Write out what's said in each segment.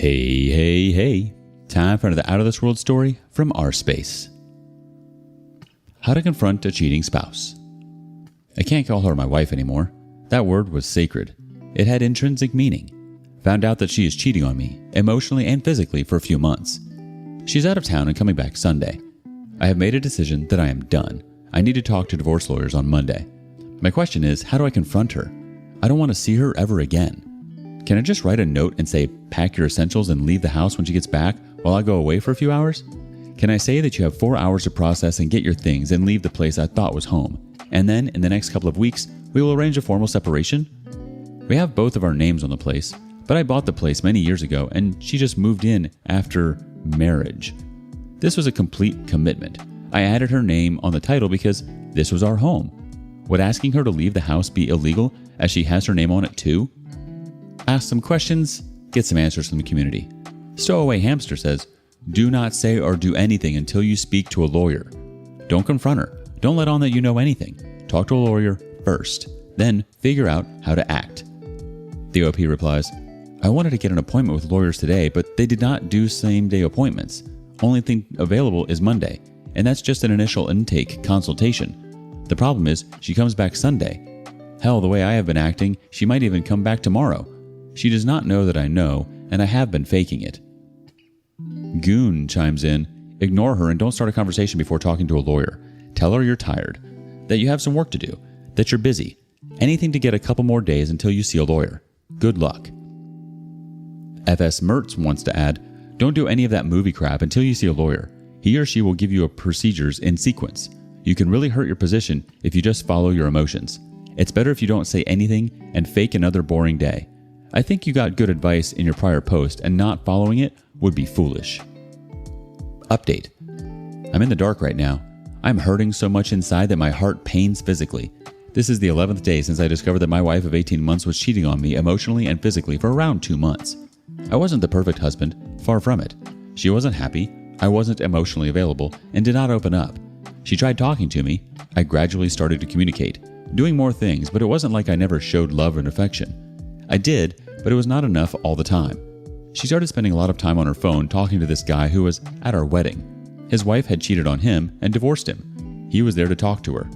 Hey, hey, hey. Time for another Out of This World story from our space. How to confront a cheating spouse. I can't call her my wife anymore. That word was sacred. It had intrinsic meaning. Found out that she is cheating on me, emotionally and physically, for a few months. She's out of town and coming back Sunday. I have made a decision that I am done. I need to talk to divorce lawyers on Monday. My question is, how do I confront her? I don't want to see her ever again. Can I just write a note and say, pack your essentials and leave the house when she gets back while I go away for a few hours? Can I say that you have 4 hours to process and get your things and leave the place I thought was home? And then, in the next couple of weeks, we will arrange a formal separation? We have both of our names on the place, but I bought the place many years ago and she just moved in after marriage. This was a complete commitment. I added her name on the title because this was our home. Would asking her to leave the house be illegal as she has her name on it too? Ask some questions, get some answers from the community. Stowaway Hamster says, do not say or do anything until you speak to a lawyer. Don't confront her. Don't let on that you know anything. Talk to a lawyer first, then figure out how to act. The OP replies, I wanted to get an appointment with lawyers today, but they did not do same-day appointments. Only thing available is Monday, and that's just an initial intake consultation. The problem is, she comes back Sunday. Hell, the way I have been acting, she might even come back tomorrow. She does not know that I know, and I have been faking it. Goon chimes in, ignore her and don't start a conversation before talking to a lawyer. Tell her you're tired, that you have some work to do, that you're busy. Anything to get a couple more days until you see a lawyer. Good luck. FS Mertz wants to add, don't do any of that movie crap until you see a lawyer. He or she will give you procedures in sequence. You can really hurt your position if you just follow your emotions. It's better if you don't say anything and fake another boring day. I think you got good advice in your prior post, and not following it would be foolish. Update. I'm in the dark right now. I'm hurting so much inside that my heart pains physically. This is the 11th day since I discovered that my wife of 18 months was cheating on me emotionally and physically for around 2 months. I wasn't the perfect husband, far from it. She wasn't happy, I wasn't emotionally available, and did not open up. She tried talking to me. I gradually started to communicate, doing more things, but it wasn't like I never showed love and affection. I did, but it was not enough all the time. She started spending a lot of time on her phone talking to this guy who was at our wedding. His wife had cheated on him and divorced him. He was there to talk to her.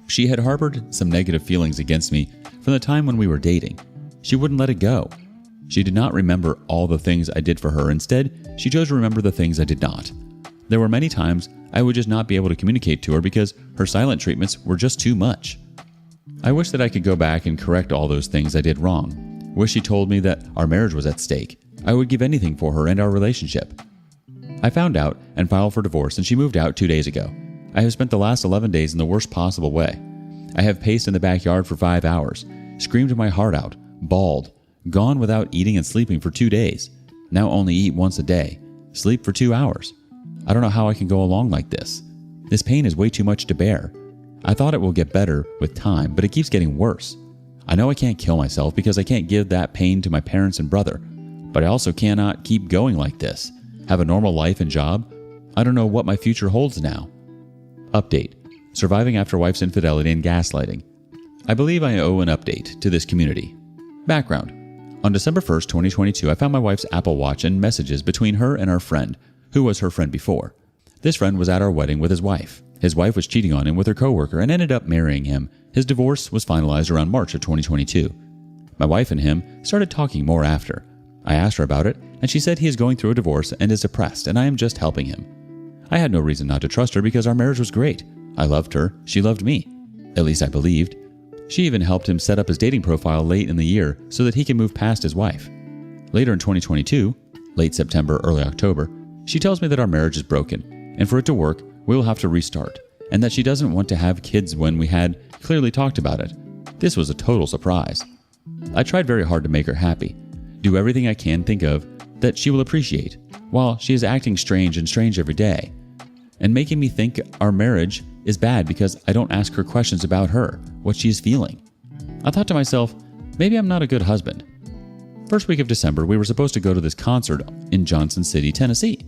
She had harbored some negative feelings against me from the time when we were dating. She wouldn't let it go. She did not remember all the things I did for her. Instead, she chose to remember the things I did not. There were many times I would just not be able to communicate to her because her silent treatments were just too much. I wish that I could go back and correct all those things I did wrong. Wish she told me that our marriage was at stake. I would give anything for her and our relationship. I found out and filed for divorce, and she moved out 2 days ago. I have spent the last 11 days in the worst possible way. I have paced in the backyard for 5 hours, screamed my heart out, bawled, gone without eating and sleeping for 2 days. Now only eat once a day, sleep for 2 hours. I don't know how I can go along like this. This pain is way too much to bear. I thought it will get better with time, but it keeps getting worse. I know I can't kill myself because I can't give that pain to my parents and brother, but I also cannot keep going like this. Have a normal life and job? I don't know what my future holds now. Update. Surviving after wife's infidelity and gaslighting. I believe I owe an update to this community. Background. On December 1st, 2022, I found my wife's Apple Watch and messages between her and our friend, who was her friend before. This friend was at our wedding with his wife. His wife was cheating on him with her coworker and ended up marrying him. His divorce was finalized around March of 2022. My wife and him started talking more after. I asked her about it, and she said he is going through a divorce and is depressed, and I am just helping him. I had no reason not to trust her because our marriage was great. I loved her, she loved me. At least I believed. She even helped him set up his dating profile late in the year so that he can move past his wife. Later in 2022, late September, early October, she tells me that our marriage is broken, and for it to work, we will have to restart, and that she doesn't want to have kids when we had clearly talked about it. This was a total surprise. I tried very hard to make her happy, do everything I can think of that she will appreciate, while she is acting strange and strange every day, and making me think our marriage is bad because I don't ask her questions about her, what she is feeling. I thought to myself, maybe I'm not a good husband. First week of December, we were supposed to go to this concert in Johnson City, Tennessee.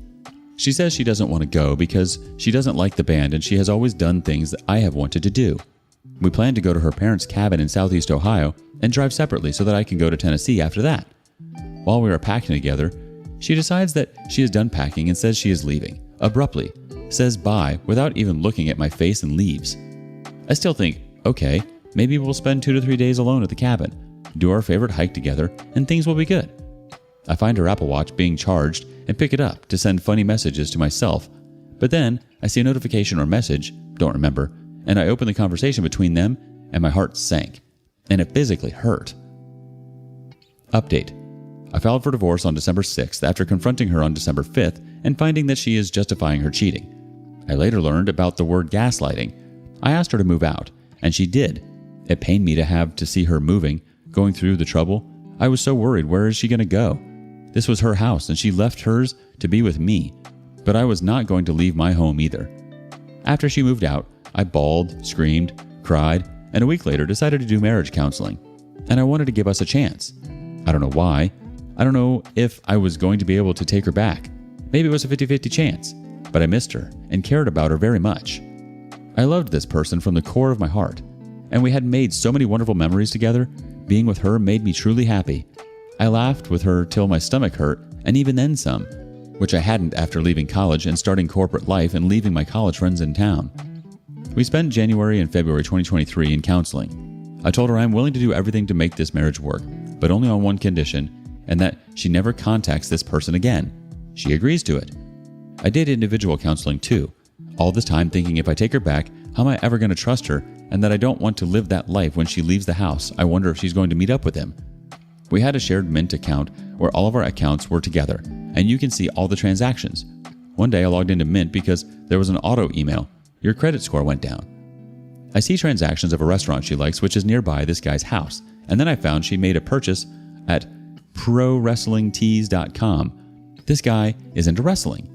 She says she doesn't want to go because she doesn't like the band and she has always done things that I have wanted to do. We plan to go to her parents' cabin in Southeast Ohio and drive separately so that I can go to Tennessee after that. While we were packing together, She decides that she is done packing and says she is leaving, abruptly, says bye without even looking at my face and leaves. I still think, okay, maybe we'll spend 2 to 3 days alone at the cabin, do our favorite hike together, and things will be good. I find her Apple Watch being charged and pick it up to send funny messages to myself, but then I see a notification or message, don't remember, and I open the conversation between them and my heart sank, and it physically hurt. Update. I filed for divorce on December 6th after confronting her on December 5th and finding that she is justifying her cheating. I later learned about the word gaslighting. I asked her to move out, and she did. It pained me to have to see her moving, going through the trouble. I was so worried, where is she going to go? This was her house, and she left hers to be with me. But I was not going to leave my home either. After she moved out, I bawled, screamed, cried, and a week later decided to do marriage counseling. And I wanted to give us a chance. I don't know why. I don't know if I was going to be able to take her back. Maybe it was a 50-50 chance, but I missed her and cared about her very much. I loved this person from the core of my heart, and we had made so many wonderful memories together. Being with her made me truly happy. I laughed with her till my stomach hurt, and even then some, which I hadn't after leaving college and starting corporate life and leaving my college friends in town. We spent January and February 2023 in counseling. I told her I'm willing to do everything to make this marriage work, but only on one condition, and that she never contacts this person again. She agrees to it. I did individual counseling too, all this time thinking if I take her back, how am I ever going to trust her, and that I don't want to live that life when she leaves the house. I wonder if she's going to meet up with him. We had a shared Mint account where all of our accounts were together, and you can see all the transactions. One day I logged into Mint because there was an auto email. Your credit score went down. I see transactions of a restaurant she likes, which is nearby this guy's house, and then I found she made a purchase at ProWrestlingTees.com. This guy is into wrestling.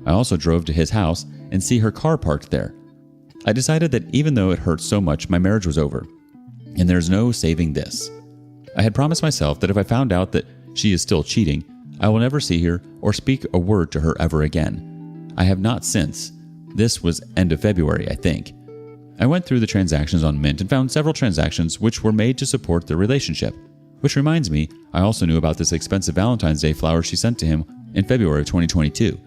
I also drove to his house and see her car parked there. I decided that even though it hurt so much, my marriage was over, and there's no saving this. I had promised myself that if I found out that she is still cheating, I will never see her or speak a word to her ever again. I have not since. This was end of February, I think. I went through the transactions on Mint and found several transactions which were made to support their relationship. Which reminds me, I also knew about this expensive Valentine's Day flower she sent to him in February of 2022,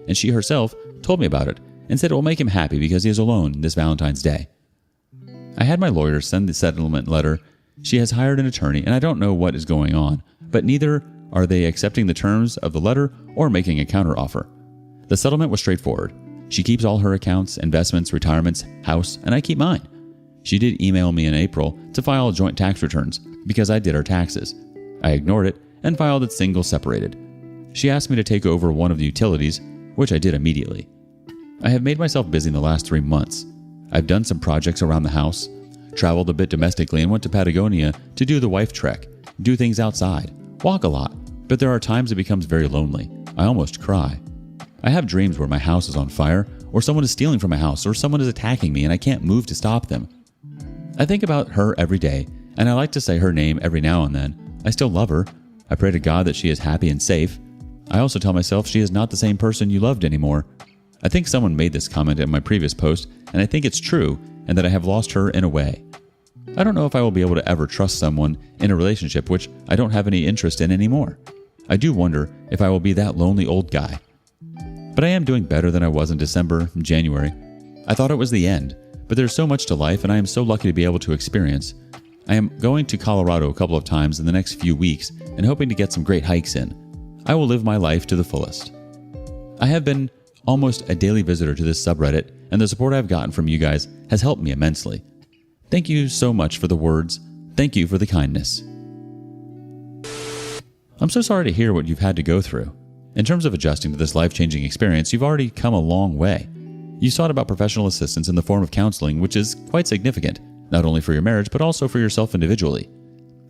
and she herself told me about it and said it will make him happy because he is alone this Valentine's Day. I had my lawyer send the settlement letter. She has hired an attorney, and I don't know what is going on, but neither are they accepting the terms of the letter or making a counteroffer. The settlement was straightforward. She keeps all her accounts, investments, retirements, house, and I keep mine. She did email me in April to file joint tax returns because I did her taxes. I ignored it and filed it single separated. She asked me to take over one of the utilities, which I did immediately. I have made myself busy in the last 3 months. I've done some projects around the house, traveled a bit domestically, and went to Patagonia to do the wife trek, do things outside, walk a lot, but there are times it becomes very lonely. I almost cry. I have dreams where my house is on fire, or someone is stealing from my house, or someone is attacking me and I can't move to stop them. I think about her every day, and I like to say her name every now and then. I still love her. I pray to God that she is happy and safe. I also tell myself she is not the same person you loved anymore. I think someone made this comment in my previous post, and I think it's true, and that I have lost her in a way. I don't know if I will be able to ever trust someone in a relationship which I don't have any interest in anymore. I do wonder if I will be that lonely old guy. But I am doing better than I was in December and January. I thought it was the end, but there's so much to life, and I am so lucky to be able to experience. I am going to Colorado a couple of times in the next few weeks and hoping to get some great hikes in. I will live my life to the fullest. I have been almost a daily visitor to this subreddit, and the support I've gotten from you guys has helped me immensely. Thank you so much for the words. Thank you for the kindness. I'm so sorry to hear what you've had to go through. In terms of adjusting to this life-changing experience, you've already come a long way. You sought about professional assistance in the form of counseling, which is quite significant, not only for your marriage, but also for yourself individually.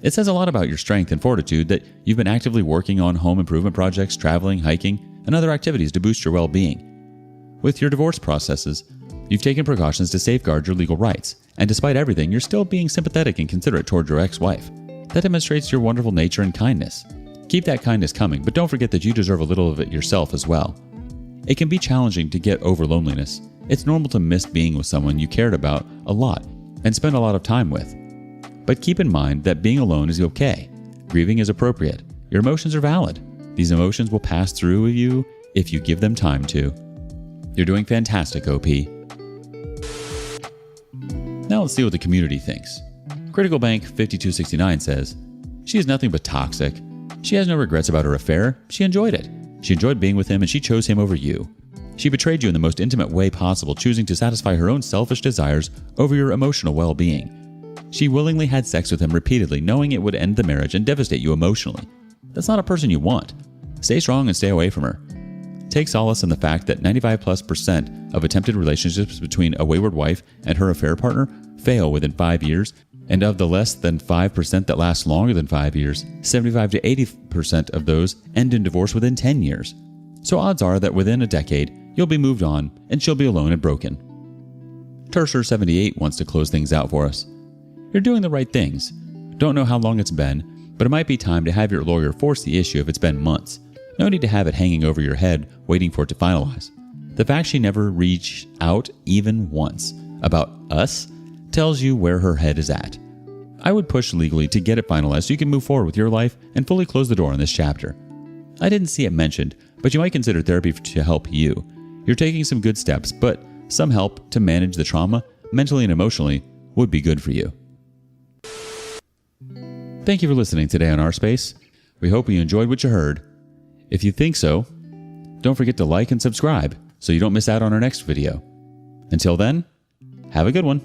It says a lot about your strength and fortitude that you've been actively working on home improvement projects, traveling, hiking, and other activities to boost your well-being. With your divorce processes, you've taken precautions to safeguard your legal rights, and despite everything, you're still being sympathetic and considerate toward your ex-wife. That demonstrates your wonderful nature and kindness. Keep that kindness coming, but don't forget that you deserve a little of it yourself as well. It can be challenging to get over loneliness. It's normal to miss being with someone you cared about a lot and spend a lot of time with. But keep in mind that being alone is okay. Grieving is appropriate. Your emotions are valid. These emotions will pass through you if you give them time to. You're doing fantastic, OP. Now let's see what the community thinks. Critical Bank 5269 says, "She is nothing but toxic. She has no regrets about her affair. She enjoyed it. She enjoyed being with him and she chose him over you. She betrayed you in the most intimate way possible, choosing to satisfy her own selfish desires over your emotional well-being. She willingly had sex with him repeatedly, knowing it would end the marriage and devastate you emotionally. That's not a person you want. Stay strong and stay away from her. Take solace in the fact that 95%+ of attempted relationships between a wayward wife and her affair partner fail within 5 years, and of the less than 5% that last longer than 5 years, 75 to 80% of those end in divorce within 10 years. So odds are that within a decade, you'll be moved on and she'll be alone and broken." Terser78 wants to close things out for us. "You're doing the right things. Don't know how long it's been, but it might be time to have your lawyer force the issue if it's been months. No need to have it hanging over your head, waiting for it to finalize. The fact she never reached out even once about us tells you where her head is at. I would push legally to get it finalized so you can move forward with your life and fully close the door on this chapter. I didn't see it mentioned, but you might consider therapy to help you. You're taking some good steps, but some help to manage the trauma, mentally and emotionally, would be good for you." Thank you for listening today on Our Space. We hope you enjoyed what you heard. If you think so, don't forget to like and subscribe so you don't miss out on our next video. Until then, have a good one.